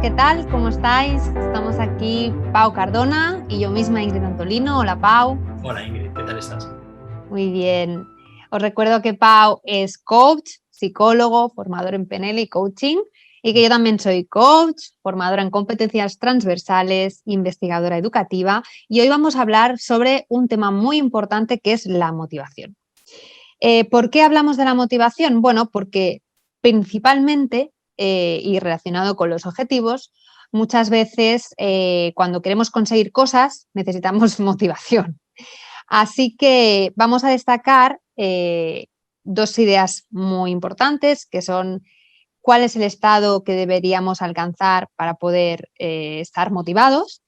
¿qué tal? ¿Cómo estáis? Estamos aquí Pau Cardona y yo misma, Ingrid Antolino. Hola, Pau. Hola, Ingrid, ¿qué tal estás? Muy bien. Os recuerdo que Pau es coach, psicólogo, formador en PNL y coaching, y que yo también soy coach, formadora en competencias transversales, investigadora educativa, y hoy vamos a hablar sobre un tema muy importante que es la motivación. ¿Por qué hablamos de la motivación? Bueno, porque principalmente, y relacionado con los objetivos, muchas veces cuando queremos conseguir cosas necesitamos motivación. Así que vamos a destacar dos ideas muy importantes, que son cuál es el estado que deberíamos alcanzar para poder estar motivados,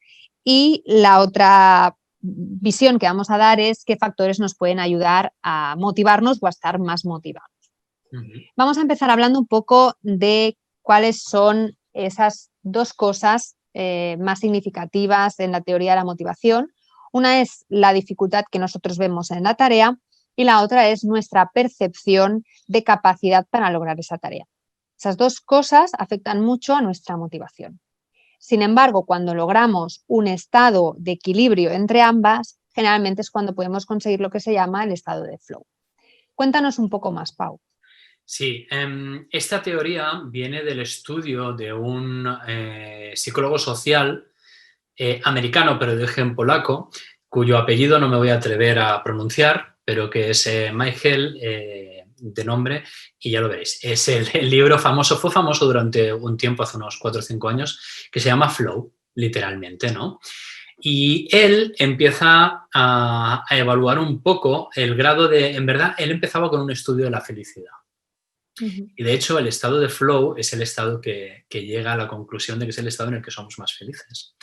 y la otra visión que vamos a dar es qué factores nos pueden ayudar a motivarnos o a estar más motivados. Vamos a empezar hablando un poco de cuáles son esas dos cosas más significativas en la teoría de la motivación. Una es la dificultad que nosotros vemos en la tarea y la otra es nuestra percepción de capacidad para lograr esa tarea. Esas dos cosas afectan mucho a nuestra motivación. Sin embargo, cuando logramos un estado de equilibrio entre ambas, generalmente es cuando podemos conseguir lo que se llama el estado de flow. Cuéntanos un poco más, Pau. Sí, esta teoría viene del estudio de un psicólogo social americano, pero de origen polaco, cuyo apellido no me voy a atrever a pronunciar, pero que es Michael, de nombre, y ya lo veréis. Es el libro famoso, fue famoso durante un tiempo, hace unos 4 o 5 años, que se llama Flow, literalmente, ¿no? Y él empieza a evaluar un poco el grado de... En verdad, él empezaba con un estudio de la felicidad. Y de hecho, el estado de flow es el estado que llega a la conclusión de que es el estado en el que somos más felices.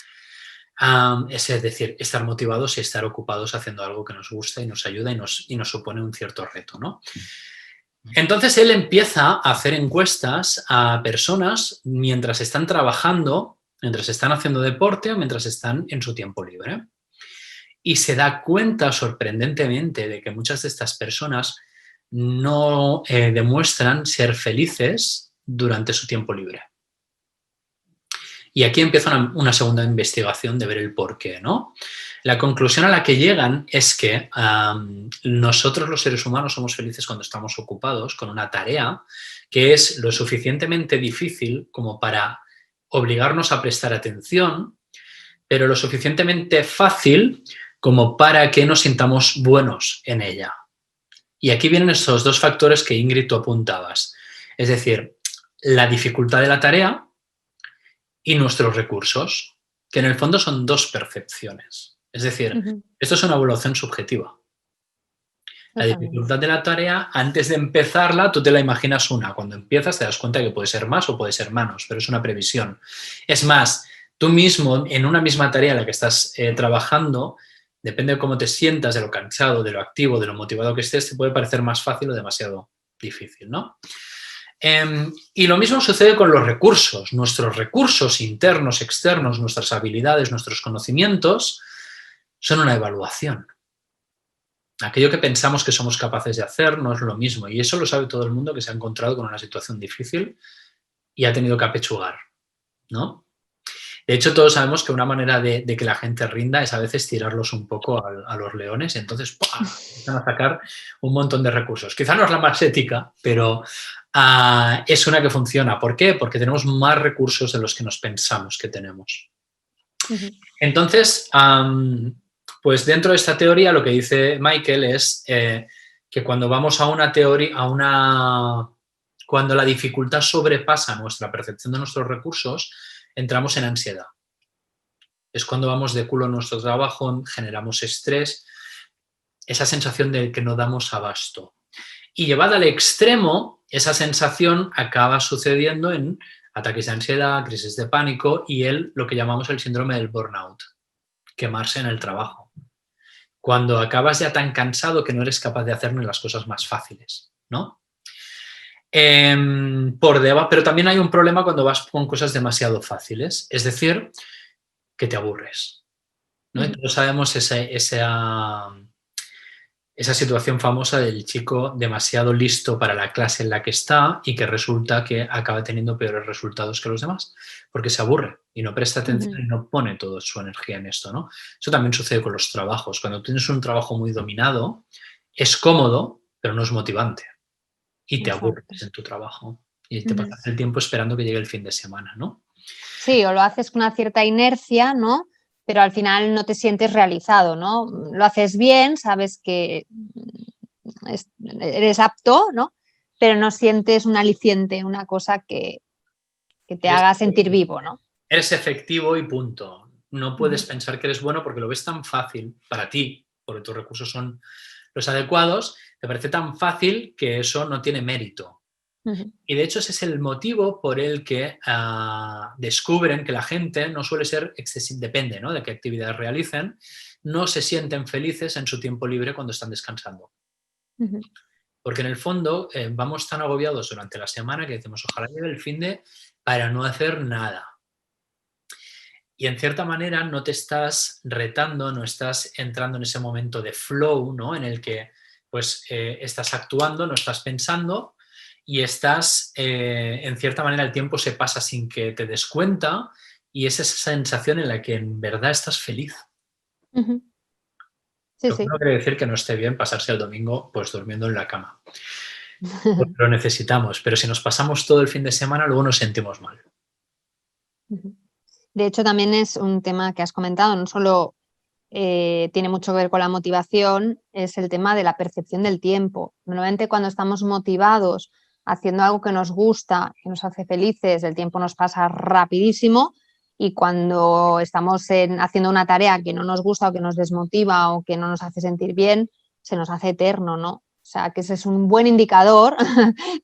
Es decir, estar motivados y estar ocupados haciendo algo que nos gusta y nos ayuda y nos supone un cierto reto, ¿no? Entonces él empieza a hacer encuestas a personas mientras están trabajando, mientras están haciendo deporte o mientras están en su tiempo libre. Y se da cuenta sorprendentemente de que muchas de estas personas no demuestran ser felices durante su tiempo libre. Y aquí empieza una segunda investigación de ver el por qué, ¿no? La conclusión a la que llegan es que nosotros los seres humanos somos felices cuando estamos ocupados con una tarea que es lo suficientemente difícil como para obligarnos a prestar atención, pero lo suficientemente fácil como para que nos sintamos buenos en ella. Y aquí vienen estos dos factores que, Ingrid, tú apuntabas. Es decir, la dificultad de la tarea y nuestros recursos, que en el fondo son dos percepciones. Es decir, esto es una evaluación subjetiva. La dificultad de la tarea, antes de empezarla, tú te la imaginas una. Cuando empiezas te das cuenta de que puede ser más o puede ser menos, pero es una previsión. Es más, tú mismo, en una misma tarea en la que estás trabajando, depende de cómo te sientas, de lo cansado, de lo activo, de lo motivado que estés, te puede parecer más fácil o demasiado difícil, ¿no? Y lo mismo sucede con los recursos. Nuestros recursos internos, externos, nuestras habilidades, nuestros conocimientos, son una evaluación. Aquello que pensamos que somos capaces de hacer no es lo mismo. Y eso lo sabe todo el mundo que se ha encontrado con una situación difícil y ha tenido que apechugar, ¿no? De hecho, todos sabemos que una manera de que la gente rinda es a veces tirarlos un poco a los leones y entonces empiezan a sacar un montón de recursos. Quizá no es la más ética, pero es una que funciona. ¿Por qué? Porque tenemos más recursos de los que nos pensamos que tenemos. Entonces, pues dentro de esta teoría lo que dice Michael es que cuando vamos a una teoría, cuando la dificultad sobrepasa nuestra percepción de nuestros recursos, entramos en ansiedad. Es cuando vamos de culo a nuestro trabajo, generamos estrés, esa sensación de que no damos abasto. Y llevada al extremo, esa sensación acaba sucediendo en ataques de ansiedad, crisis de pánico y lo que llamamos el síndrome del burnout, quemarse en el trabajo. Cuando acabas ya tan cansado que no eres capaz de hacer ni las cosas más fáciles, ¿no? Pero también hay un problema cuando vas con cosas demasiado fáciles, es decir, que te aburres, ¿no? Todos sabemos Esa situación famosa del chico demasiado listo para la clase en la que está y que resulta que acaba teniendo peores resultados que los demás, porque se aburre y no presta Ujú. atención y no pone toda su energía en esto, ¿no? Eso también sucede con los trabajos. Cuando tienes un trabajo muy dominado, es cómodo, pero no es motivante. Y te Exacto. aburres en tu trabajo. Y te Ujú. pasas el tiempo esperando que llegue el fin de semana, ¿no? Sí, o lo haces con una cierta inercia, ¿no? Pero al final no te sientes realizado, ¿no? Lo haces bien, sabes que eres apto, ¿no? Pero no sientes un aliciente, una cosa que te Eres, haga sentir vivo, ¿no? eres efectivo y punto. No puedes Ujú, pensar que eres bueno porque lo ves tan fácil para ti, porque tus recursos son los adecuados, te parece tan fácil que eso no tiene mérito. ujú, Y de hecho ese es el motivo por el que descubren que la gente no suele ser excesivo, depende, ¿no?, de qué actividades realicen, no se sienten felices en su tiempo libre cuando están descansando. ujú, Porque en el fondo vamos tan agobiados durante la semana que decimos, ojalá llegue el fin de para no hacer nada. Y en cierta manera no te estás retando, no estás entrando en ese momento de flow, ¿no?, en el que pues estás actuando, no estás pensando y estás, en cierta manera el tiempo se pasa sin que te des cuenta y es esa sensación en la que en verdad estás feliz. ujú. Sí, Lo que sí. no quiere decir que no esté bien pasarse el domingo pues durmiendo en la cama. Porque lo necesitamos, pero si nos pasamos todo el fin de semana luego nos sentimos mal. Ujú. De hecho, también es un tema que has comentado, no solo tiene mucho que ver con la motivación, es el tema de la percepción del tiempo. Normalmente cuando estamos motivados haciendo algo que nos gusta, que nos hace felices, el tiempo nos pasa rapidísimo y cuando estamos haciendo una tarea que no nos gusta o que nos desmotiva o que no nos hace sentir bien, se nos hace eterno, ¿no? O sea, que ese es un buen indicador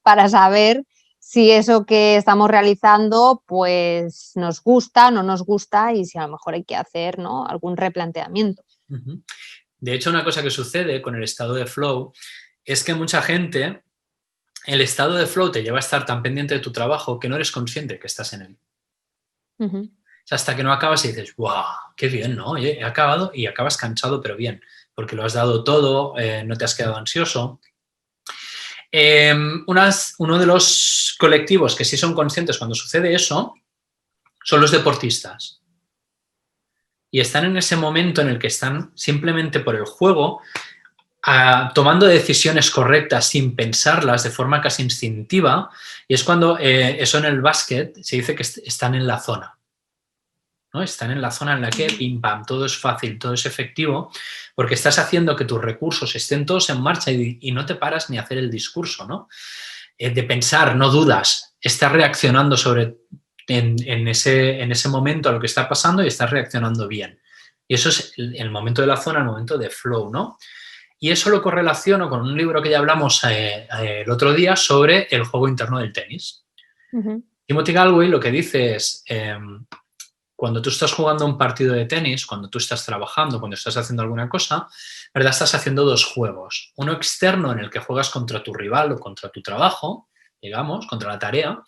para saber si eso que estamos realizando pues nos gusta, no nos gusta y si a lo mejor hay que hacer, ¿no?, algún replanteamiento. Ujú. De hecho, una cosa que sucede con el estado de flow es que mucha gente, el estado de flow te lleva a estar tan pendiente de tu trabajo que no eres consciente que estás en él. Ujú, O sea, hasta que no acabas y dices, ¡guau! ¡Qué bien! ¿No? Oye, he acabado y acabas cansado, pero bien, porque lo has dado todo, no te has quedado ansioso. Uno de los colectivos que sí son conscientes cuando sucede eso son los deportistas. Y están en ese momento en el que están simplemente por el juego, tomando decisiones correctas sin pensarlas de forma casi instintiva, y es cuando eso en el básquet se dice que están en la zona. ¿No? Están en la zona en la que ujú, pim pam, todo es fácil, todo es efectivo, porque estás haciendo que tus recursos estén todos en marcha y no te paras ni a hacer el discurso, ¿no? De pensar, no dudas, estás reaccionando en ese momento a lo que está pasando y estás reaccionando bien. Y eso es el momento de la zona, el momento de flow, ¿no? Y eso lo correlaciono con un libro que ya hablamos el otro día sobre el juego interno del tenis. ujú, Timothy Galway lo que dice es, cuando tú estás jugando un partido de tenis, cuando tú estás trabajando, cuando estás haciendo alguna cosa, ¿verdad? Estás haciendo dos juegos. Uno externo en el que juegas contra tu rival o contra tu trabajo, digamos, contra la tarea,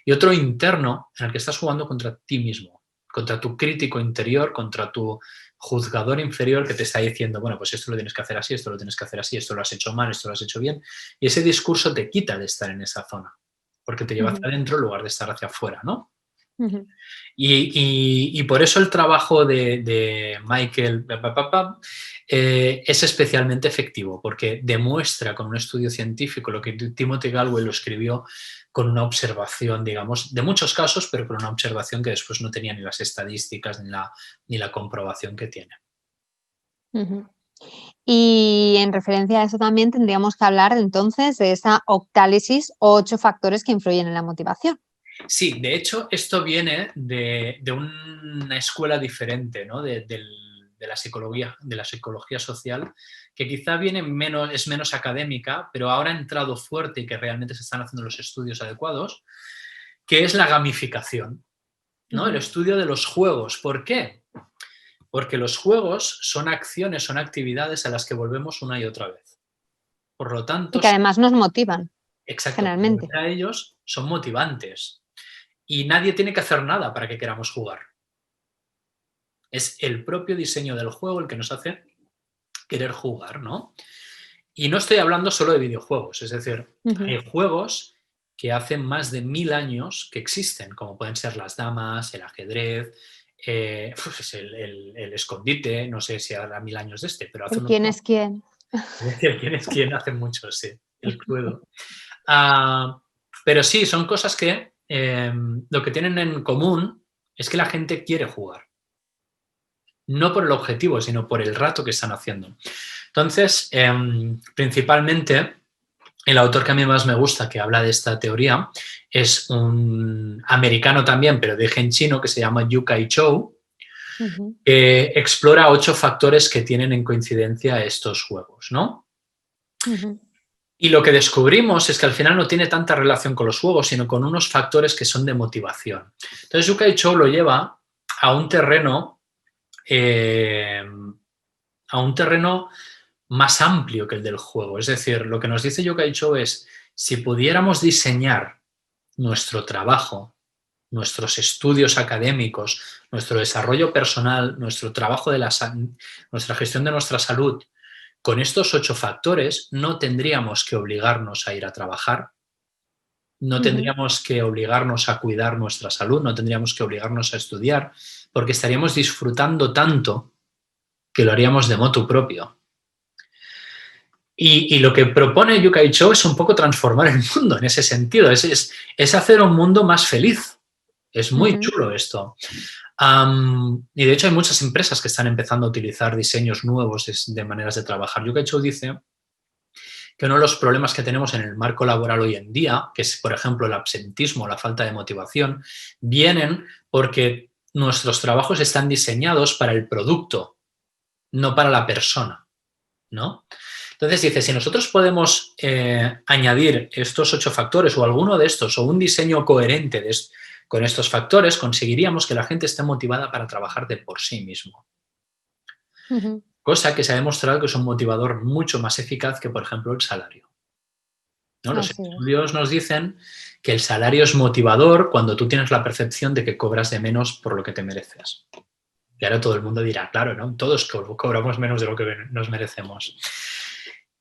y otro interno en el que estás jugando contra ti mismo, contra tu crítico interior, contra tu juzgador inferior que te está diciendo, bueno, pues esto lo tienes que hacer así, esto lo tienes que hacer así, esto lo has hecho mal, esto lo has hecho bien, y ese discurso te quita de estar en esa zona, porque te lleva ujú, hacia adentro en lugar de estar hacia afuera, ¿no? ujú. Y por eso el trabajo de Michael es especialmente efectivo, porque demuestra con un estudio científico lo que Timothy Galway lo escribió con una observación, digamos, de muchos casos, pero con una observación que después no tenía ni las estadísticas ni la comprobación que tiene. Ujú. Y en referencia a eso también tendríamos que hablar entonces de esa octálisis o 8 factores que influyen en la motivación. Sí, de hecho, esto viene de una escuela diferente, ¿no? De la psicología social, que quizá es menos académica, pero ahora ha entrado fuerte y que realmente se están haciendo los estudios adecuados, que es la gamificación, ¿no? El Ujú. estudio de los juegos. ¿Por qué? Porque los juegos son acciones, son actividades a las que volvemos una y otra vez. Por lo Y tanto, que además nos motivan, exacto, generalmente. volver a ellos son motivantes. Y nadie tiene que hacer nada para que queramos jugar. Es el propio diseño del juego el que nos hace querer jugar, ¿no? Y no estoy hablando solo de videojuegos, es decir, Ujú. hay juegos que hacen más de 1000 años que existen, como pueden ser las damas, el ajedrez, pues el escondite, no sé si hará 1000 años de este, pero hace ¿El unos quién cuantos. es quién? Es decir, quién es quién hace mucho, sí, el Cluedo. Ah, pero sí, son cosas que lo que tienen en común es que la gente quiere jugar. No por el objetivo, sino por el rato que están haciendo. Entonces, principalmente, el autor que a mí más me gusta que habla de esta teoría es un americano también, pero de origen chino, que se llama Yu-Kai Chou, Ujú. que explora 8 factores que tienen en coincidencia estos juegos, ¿no? Ujú. Y lo que descubrimos es que al final no tiene tanta relación con los juegos, sino con unos factores que son de motivación. Entonces, Yu-Kai Chou lo lleva a un terreno, eh, más amplio que el del juego. Es decir, lo que nos dice Yu-Kai Chou es, si pudiéramos diseñar nuestro trabajo, nuestros estudios académicos, nuestro desarrollo personal, nuestro trabajo nuestra gestión de nuestra salud, con estos 8 factores, no tendríamos que obligarnos a ir a trabajar, no Ujú. tendríamos que obligarnos a cuidar nuestra salud, no tendríamos que obligarnos a estudiar, porque estaríamos disfrutando tanto que lo haríamos de motu propio. Y lo que propone Yu-Kai Chou es un poco transformar el mundo en ese sentido, es hacer un mundo más feliz. Es muy Ujú. chulo esto. Y de hecho hay muchas empresas que están empezando a utilizar diseños nuevos de maneras de trabajar. Yu-Kai Chou dice que uno de los problemas que tenemos en el marco laboral hoy en día, que es, por ejemplo, el absentismo, la falta de motivación, vienen porque nuestros trabajos están diseñados para el producto, no para la persona, ¿no? Entonces dice, si nosotros podemos añadir estos 8 factores o alguno de estos o un diseño coherente con estos factores, conseguiríamos que la gente esté motivada para trabajar de por sí mismo. Ujú. Cosa que se ha demostrado que es un motivador mucho más eficaz que, por ejemplo, el salario, ¿no? Los Así es. estudios nos dicen que el salario es motivador cuando tú tienes la percepción de que cobras de menos por lo que te mereces. Y ahora todo el mundo dirá, claro, ¿no? Todos cobramos menos de lo que nos merecemos.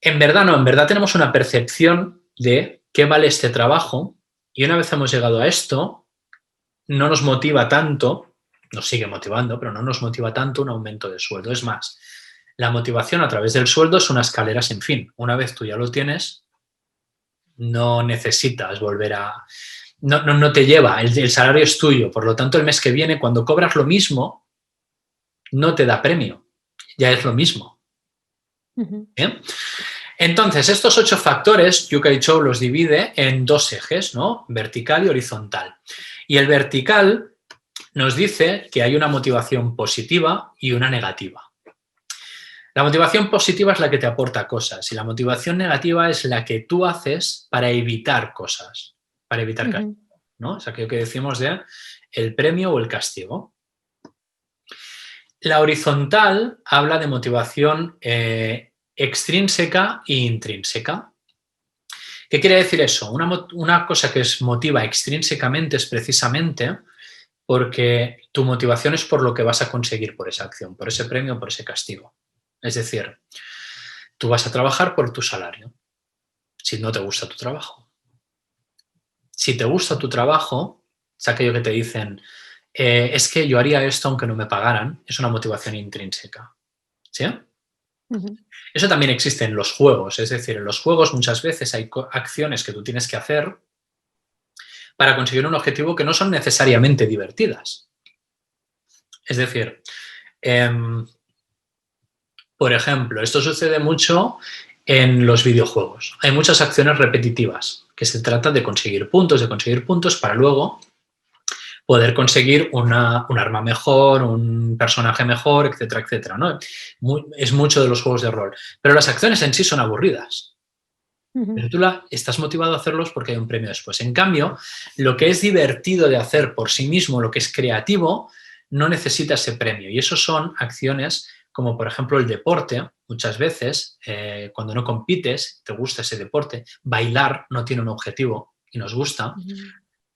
En verdad no, en verdad tenemos una percepción de qué vale este trabajo y una vez hemos llegado a esto, no nos motiva tanto, nos sigue motivando, pero no nos motiva tanto un aumento de sueldo. Es más, la motivación a través del sueldo es una escalera sin fin. Una vez tú ya lo tienes, no necesitas volver a... No te lleva, el salario es tuyo, por lo tanto el mes que viene, cuando cobras lo mismo, no te da premio, ya es lo mismo. Ujú. ¿Bien? Entonces, estos 8 factores, Yu-Kai Chou los divide en 2 ejes, ¿no? Vertical y horizontal. Y el vertical nos dice que hay una motivación positiva y una negativa. La motivación positiva es la que te aporta cosas y la motivación negativa es la que tú haces para evitar cosas, para evitar Ujú. castigo, ¿no? Es aquello que decimos de el premio o el castigo. La horizontal habla de motivación extrínseca e intrínseca. ¿Qué quiere decir eso? Una cosa que motiva extrínsecamente es precisamente porque tu motivación es por lo que vas a conseguir por esa acción, por ese premio o por ese castigo. Es decir, tú vas a trabajar por tu salario, si no te gusta tu trabajo. Si te gusta tu trabajo, es aquello que te dicen, es que yo haría esto aunque no me pagaran, es una motivación intrínseca. ¿Sí? Ujú. Eso también existe en los juegos, es decir, en los juegos muchas veces hay acciones que tú tienes que hacer para conseguir un objetivo que no son necesariamente divertidas. Es decir, por ejemplo, esto sucede mucho en los videojuegos. Hay muchas acciones repetitivas que se trata de conseguir puntos para luego poder conseguir un arma mejor, un personaje mejor, etcétera, etcétera, ¿no? Es mucho de los juegos de rol. Pero las acciones en sí son aburridas. Ujú. Pero tú estás motivado a hacerlos porque hay un premio después. En cambio, lo que es divertido de hacer por sí mismo, lo que es creativo, no necesita ese premio. Y eso son acciones como, por ejemplo, el deporte. Muchas veces, cuando no compites, te gusta ese deporte. Bailar no tiene un objetivo y nos gusta. Ujú.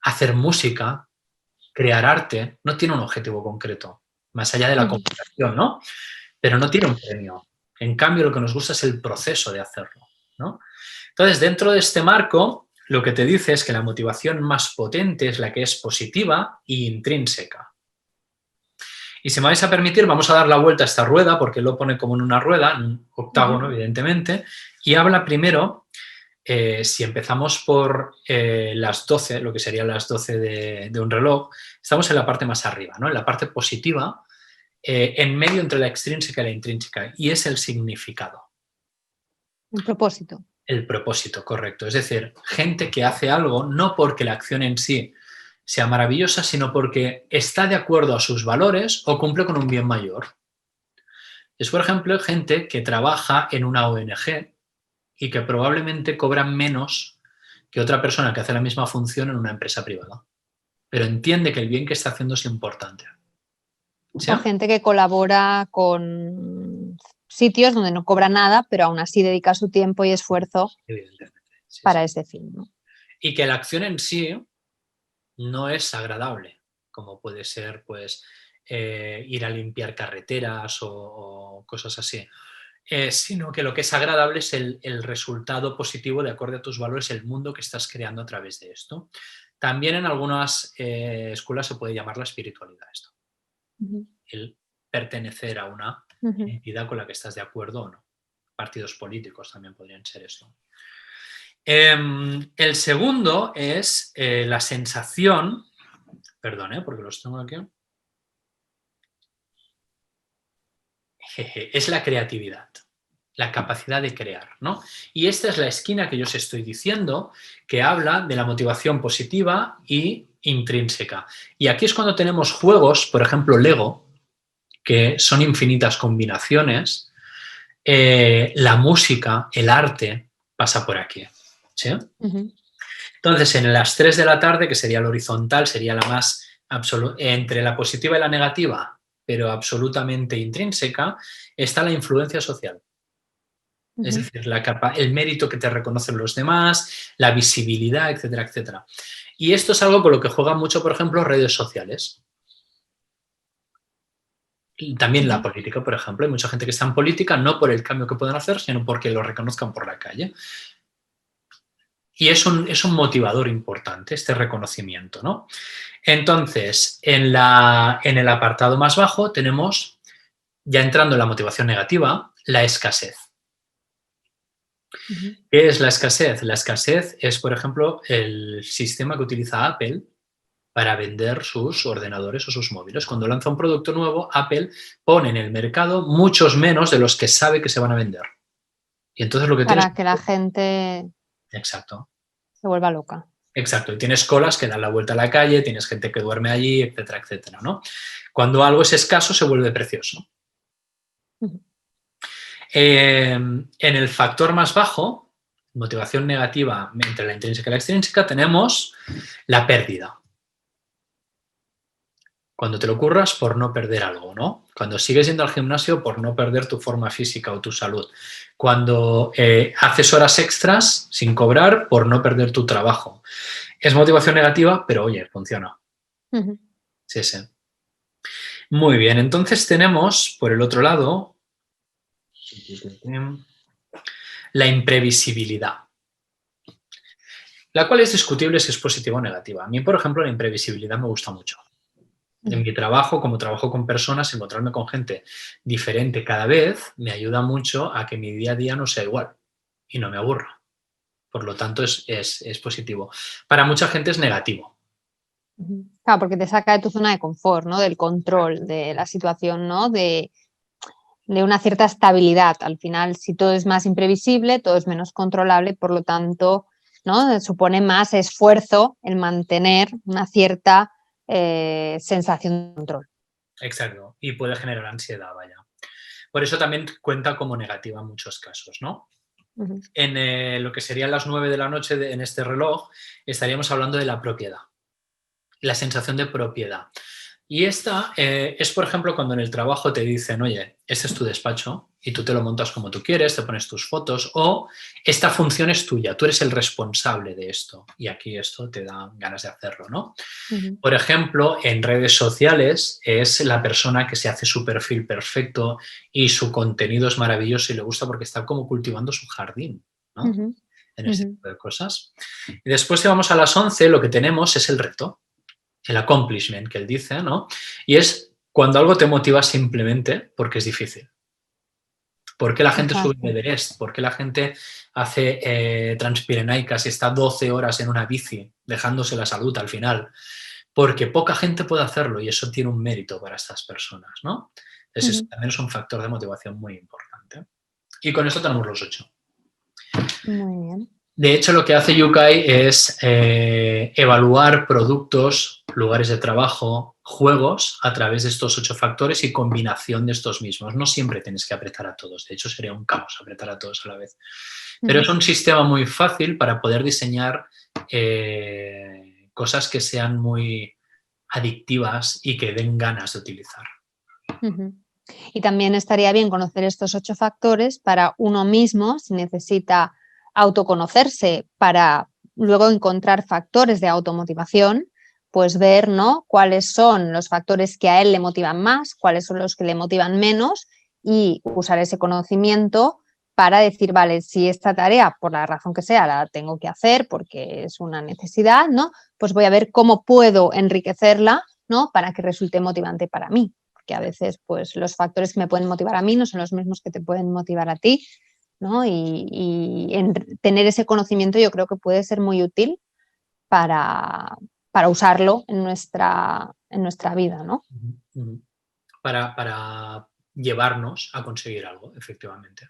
Hacer música, crear arte, no tiene un objetivo concreto, más allá de la Ujú. comunicación, ¿no? Pero no tiene un premio. En cambio, lo que nos gusta es el proceso de hacerlo. ¿no? Entonces, dentro de este marco, lo que te dice es que la motivación más potente es la que es positiva e intrínseca. Y si me vais a permitir, vamos a dar la vuelta a esta rueda, porque lo pone como en una rueda, en un octágono, evidentemente, y habla primero, si empezamos por las 12, lo que serían las 12 de un reloj, estamos en la parte más arriba, ¿no? En la parte positiva, en medio entre la extrínseca y la intrínseca, y es el significado. Un propósito. El propósito, correcto. Es decir, gente que hace algo no porque la acción en sí sea maravillosa, sino porque está de acuerdo a sus valores o cumple con un bien mayor. Es, por ejemplo, gente que trabaja en una ONG y que probablemente cobran menos que otra persona que hace la misma función en una empresa privada, pero entiende que el bien que está haciendo es importante. ¿Sí? O gente que colabora con sitios donde no cobra nada, pero aún así dedica su tiempo y esfuerzo para ese fin, ¿no? Y que la acción en sí no es agradable, como puede ser pues ir a limpiar carreteras o cosas así, sino que lo que es agradable es el resultado positivo de acorde a tus valores, el mundo que estás creando a través de esto. También en algunas escuelas se puede llamar la espiritualidad esto. El pertenecer a una entidad con la que estás de acuerdo o no. Partidos políticos también podrían ser esto. El segundo es la sensación, perdón, porque los tengo aquí, es la creatividad, la capacidad de crear, ¿no? Y esta es la esquina que yo os estoy diciendo, que habla de la motivación positiva y intrínseca. Y aquí es cuando tenemos juegos, por ejemplo, Lego, que son infinitas combinaciones, la música, el arte, pasa por aquí, ¿sí? Entonces, en las 3 de la tarde, que sería la horizontal, sería la más entre la positiva y la negativa, pero absolutamente intrínseca, está la influencia social. Es decir, el mérito que te reconocen los demás, la visibilidad, etcétera, etcétera. Y esto es algo con lo que juegan mucho, por ejemplo, redes sociales. Y también la política, por ejemplo. Hay mucha gente que está en política no por el cambio que pueden hacer, sino porque lo reconozcan por la calle. Y es un motivador importante, este reconocimiento, ¿no? Entonces, en el apartado más bajo tenemos, ya entrando en la motivación negativa, la escasez. ¿Qué es la escasez? La escasez es, por ejemplo, el sistema que utiliza Apple para vender sus ordenadores o sus móviles. Cuando lanza un producto nuevo, Apple pone en el mercado muchos menos de los que sabe que se van a vender. Y entonces lo que para que la gente exacto. se vuelva loca. Exacto, y tienes colas que dan la vuelta a la calle, tienes gente que duerme allí, etcétera, etcétera, ¿no? Cuando algo es escaso se vuelve precioso. En el factor más bajo, motivación negativa entre la intrínseca y la extrínseca, tenemos la pérdida. Cuando te lo curras por no perder algo, ¿no? Cuando sigues yendo al gimnasio por no perder tu forma física o tu salud. Cuando haces horas extras sin cobrar por no perder tu trabajo. Es motivación negativa, pero oye, funciona. Sí, sí. Muy bien, entonces tenemos, por el otro lado, la imprevisibilidad, la cual es discutible si es positiva o negativa. A mí, por ejemplo, la imprevisibilidad me gusta mucho. En mi trabajo, como trabajo con personas, encontrarme con gente diferente cada vez me ayuda mucho a que mi día a día no sea igual y no me aburra. Por lo tanto, es positivo. Para mucha gente es negativo. Claro, porque te saca de tu zona de confort, ¿no? Del control de la situación, ¿no? De una cierta estabilidad. Al final, si todo es más imprevisible, todo es menos controlable, por lo tanto, ¿no? Supone más esfuerzo el mantener una cierta sensación de control. Exacto, y puede generar ansiedad, vaya. Por eso también cuenta como negativa en muchos casos, ¿no? En lo que serían las 9 de la noche en este reloj, estaríamos hablando de la propiedad, la sensación de propiedad. Y esta es, por ejemplo, cuando en el trabajo te dicen, oye, este es tu despacho y tú te lo montas como tú quieres, te pones tus fotos, o esta función es tuya, tú eres el responsable de esto y aquí esto te da ganas de hacerlo, ¿no? Por ejemplo, en redes sociales es la persona que se hace su perfil perfecto y su contenido es maravilloso y le gusta porque está como cultivando su jardín. ¿no? En este tipo de cosas. Y después, si vamos a las 11, lo que tenemos es el reto, el accomplishment que él dice, ¿no? Y es cuando algo te motiva simplemente porque es difícil. ¿Por qué la gente sube el Everest? ¿Por qué la gente hace Transpirenaicas y está 12 horas en una bici, dejándose la salud al final? Porque poca gente puede hacerlo y eso tiene un mérito para estas personas, ¿no? Entonces, eso también es un factor de motivación muy importante. Y con esto tenemos los 8. Muy bien. De hecho, lo que hace Yukai es evaluar productos, lugares de trabajo, juegos a través de estos 8 factores y combinación de estos mismos. No siempre tienes que apretar a todos. De hecho, sería un caos apretar a todos a la vez. Pero es un sistema muy fácil para poder diseñar cosas que sean muy adictivas y que den ganas de utilizar. Y también estaría bien conocer estos 8 factores para uno mismo, si necesita autoconocerse para luego encontrar factores de automotivación, pues ver, ¿no?, cuáles son los factores que a él le motivan más, cuáles son los que le motivan menos y usar ese conocimiento para decir, vale, si esta tarea, por la razón que sea, la tengo que hacer porque es una necesidad, ¿no?, pues voy a ver cómo puedo enriquecerla, ¿no?, para que resulte motivante para mí. Porque a veces pues, los factores que me pueden motivar a mí no son los mismos que te pueden motivar a ti, ¿no? Y tener ese conocimiento yo creo que puede ser muy útil para usarlo en nuestra vida, ¿no? Para llevarnos a conseguir algo, efectivamente.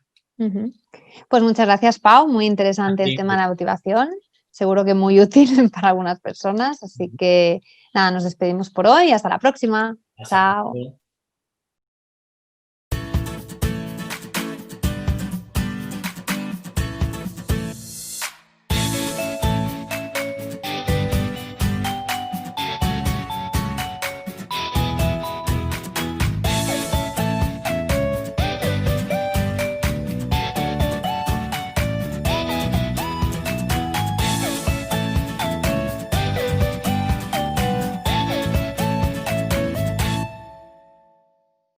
Pues muchas gracias, Pau. Muy interesante el tema de la motivación. Seguro que muy útil para algunas personas. Así que nada, nos despedimos por hoy. Hasta la próxima. Chao.